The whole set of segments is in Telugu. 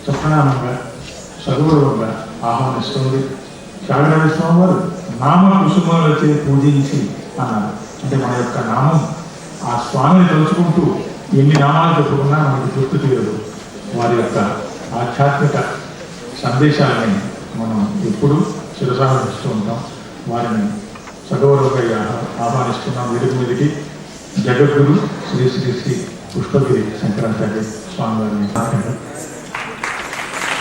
సప్రణామంగా సగౌరవంగా ఆహ్వానిస్తుంది. త్యాగరాజ స్వామి వారు నామ కుసుమాలచే పూజించి అన్నారు. అంటే మన యొక్క నామం ఆ స్వామిని తలుచుకుంటూ ఎన్ని నామాలు చెప్పుకున్నా మనకు గుర్తు తీరదు. వారి యొక్క ఆధ్యాత్మిక సందేశాలని మనం ఎప్పుడు శిరసావహిస్తూ ఉంటాం. వారిని సగౌరవంగా ఆహ్వానిస్తున్నాం. వేదిక మీదకి జగద్గురు శ్రీ శ్రీ శ్రీ పుష్పగిరి శంకరాచార్య స్వామి వారిని.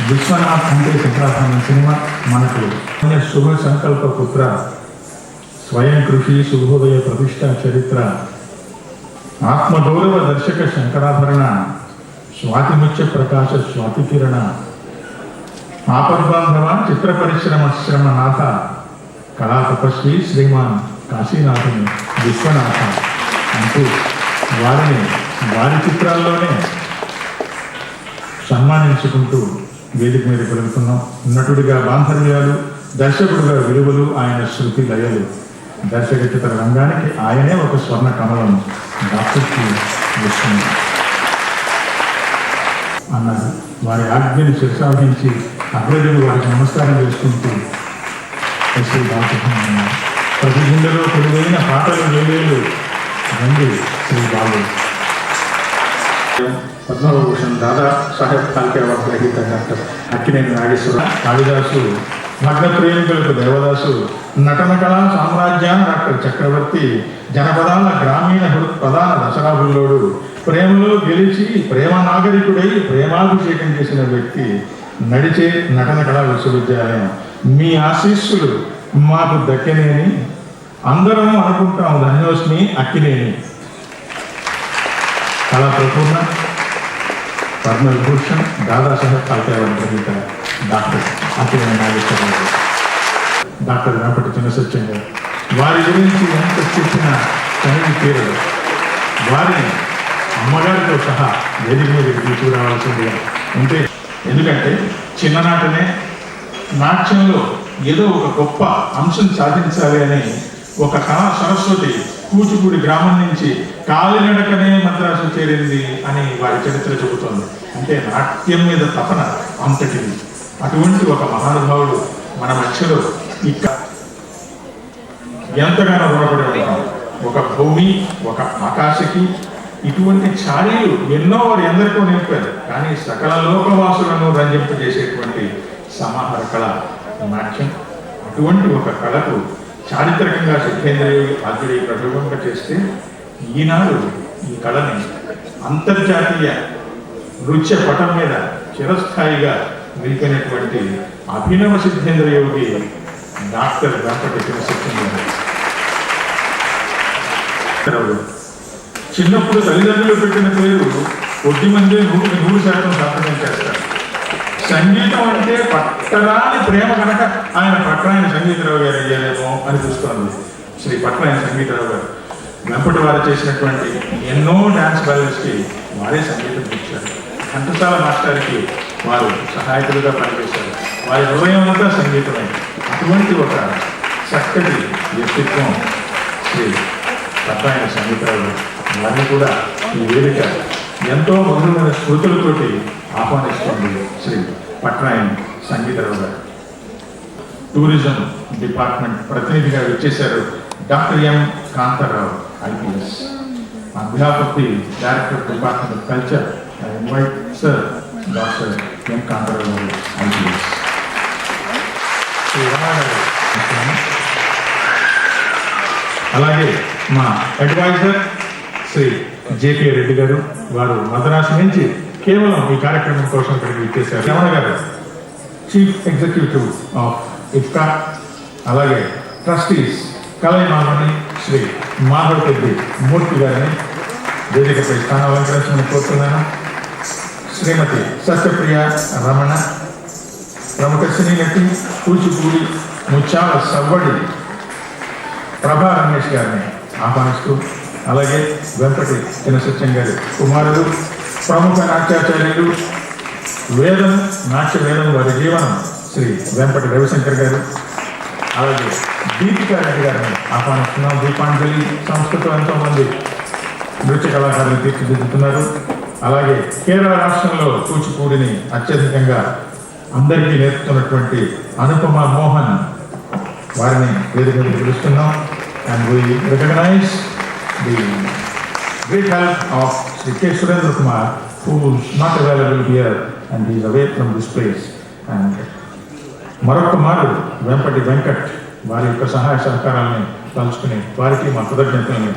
విశ్వనాథ్ అంటే శంకరాచార్య సినిమా మనకు శుభ సంకల్ప పుత్ర, స్వయం కృషి, శుభోదయ ప్రతిష్ట చరిత్ర, ఆత్మగౌరవ దర్శక శంకరాభరణ, స్వాతిముత్య ప్రకాశ స్వాతి కిరణ, ఆపద్బాంధవ చిత్ర పరిశ్రమ శ్రమనాథ, కళా తపస్వి శ్రీమాన్ కాశీనాథుని విశ్వనాథ అంటూ వారిని వారి చిత్రాల్లోనే సన్మానించుకుంటూ వేదిక మీద కలుగుతున్నాం. నటుడిగా బాంధవ్యాలు, దర్శకుడిగా విలువలు, ఆయన శృతి లయలు, దర్శక చిత్ర రంగానికి ఆయనే ఒక స్వర్ణ కమలం డాక్టర్కి వస్తుంది అన్నారు. వారి ఆజ్ఞని శిరసావహించి అగ్రజులు వారికి నమస్కారం చేసుకుంటూ శ్రీ బాలసుబ్రహ్మణ్యం ప్రతి గుండెలో కొలువైన పాటలు వేలేలు రండి శ్రీ బాలు. పద్మభూషణ్ దాదా సాహెబ్ ఫాల్కే అవార్డు గ్రహీత డాక్టర్ అక్కినేని నాగేశ్వర, కాళిదాసు, భగ్న ప్రేమికులకు దేవదాసు, నటన కళా సామ్రాజ్యాన డాక్టర్ చక్రవర్తి, జనపదాల గ్రామీణ ప్రధాన దసరా బుల్లోడు, ప్రేమలో గెలిచి ప్రేమ నాగరికుడై ప్రేమాభిషేకం చేసిన వ్యక్తి, నడిచే నటన కళా విశ్వవిద్యాలయం. మీ ఆశీస్సులు మాకు దక్కనేని అందరం అనుకుంటాం ధన్యోస్మి అక్కినేని. కళా ప్రపూర్ణ, పద్మవిభూషణ్, దాదాసాహెబ్ ఫాల్కే అవార్డు గ్రహీత డాక్టర్ అక్కినేని నాగేశ్వరరావు, డాక్టర్ వెంపటి చిన్నసత్యం గారు. వారి గురించి ఎంత చెప్పినా కనివి తీరదు. వారిని అమ్మగారితో సహా వేదిక మీదకి తీసుకురావాల్సిందిగా ఉంటే, ఎందుకంటే చిన్ననాటనే నాట్యంలో ఏదో ఒక గొప్ప అంశం సాధించాలి అని ఒక కళా సరస్వతి కూచిపూడి గ్రామం నుంచి కాలినడకనే మద్రాసు చేరింది అని వారి చరిత్ర చెబుతోంది. అంటే నాట్యం మీద తపన అంతటిది. అటువంటి ఒక మహానుభావుడు మన మధ్యలో ఇక ఎంతగానో రుణపడి ఉంటాం. ఒక భూమి, ఒక ఆకాశకి ఇటువంటి ఛాయలు ఎన్నో వారు ఎందరికో నింపారు. కానీ సకల లోకవాసులను రంజింపజేసేటువంటి సమాహార కళ నాట్యం. అటువంటి ఒక కళకు చారిత్రకంగా సిద్ధేంద్రయోగి ఆద్యుడి ప్రయోగంగా చేస్తే ఈనాడు ఈ కళని అంతర్జాతీయ నృత్య పటం మీద చిరస్థాయిగా నిలిపినటువంటి అభినవ సిద్ధేంద్రయోగి డాక్టర్ వెంపటి చిన్నసత్యం గారు. చిన్నప్పుడు తల్లిదండ్రులు పెట్టిన పేరు కొద్ది మంది 100% సార్థకం చేస్తారు. సంగీతం అంటే పట్టరాని ప్రేమ కనుక ఆయన పట్రాయన సంగీతరావు గారు అయ్యారేమో అనిపిస్తోంది. శ్రీ పట్రాయన సంగీతరావు గారు వెంపటి వారు చేసినటువంటి ఎన్నో డ్యాన్స్ బ్యాలెన్స్కి వారే సంగీతం ఇచ్చారు. ఘంటసాల మాస్టర్కి వారు సహాయకులుగా పనిచేశారు. వారి హృదయం అంతా సంగీతమే. అటువంటి ఒక చక్కటి వ్యక్తిత్వం శ్రీ పట్రాయన సంగీతరావు గారు. వారిని కూడా ఈ వేదిక ఎంతో మధురమైన స్మృతులతోటి ఆహ్వానిస్తుంది శ్రీ పట్రాయన సంగీతరావు గారు. టూరిజం డిపార్ట్మెంట్ ప్రతినిధిగా వచ్చేశారు doctor M Kantharao IPS. On behalf of the director department of culture I invite sir doctor M Kantharao గారు ఐపీఎస్. అలాగే మా అడ్వైజర్ శ్రీ జేపీ రెడ్డి గారు, వారు మద్రాసు నుంచి కేవలం ఈ కార్యక్రమం కోసం ఇక్కడికి ఇచ్చేశారు. రమణ గారు చీఫ్ ఎగ్జిక్యూటివ్ ఆఫ్ ఇఫ్కా, అలాగే ట్రస్టీస్ కలైమామని శ్రీ మాధవ్ పెద్ది మూర్తి గారిని వేదికపై స్థానాలంకరించమని కోరుతున్నాను. శ్రీమతి సత్యప్రియ రమణ, ప్రముఖ సినీ నటి, కూచిపూడి ముత్యాల సవ్వడి ప్రభా రమేష్ గారిని ఆహ్వానిస్తూ, అలాగే వెంపటి చిన్నసత్యం గారి కుమారుడు, ప్రముఖ నాట్యాచార్యులు, వేదం నాట్య వేదం వారి జీవనం శ్రీ వెంపటి రవిశంకర్ గారు, అలాగే దీపికా రెడ్డి గారిని ఆహ్వానిస్తున్నాం. దీపాంజలి సంస్థతో ఎంతోమంది నృత్య కళాకారులు తీర్చిదిద్దుతున్నారు. అలాగే కేరళ రాష్ట్రంలో కూచిపూడిని అత్యధికంగా అందరికీ నేర్పుతున్నటువంటి అనుపమ మోహన్ వారిని వేదిక మీద పిలుస్తున్నాం. And we recognise the great help of Sri K. Surendra Kumar, who is not available here and he is away from this place. And మరొక మారు వెంపటి వెంకట్ వారి యొక్క సహాయ సహకారాన్ని పంచుకుని వారికి మా కృతజ్ఞతలను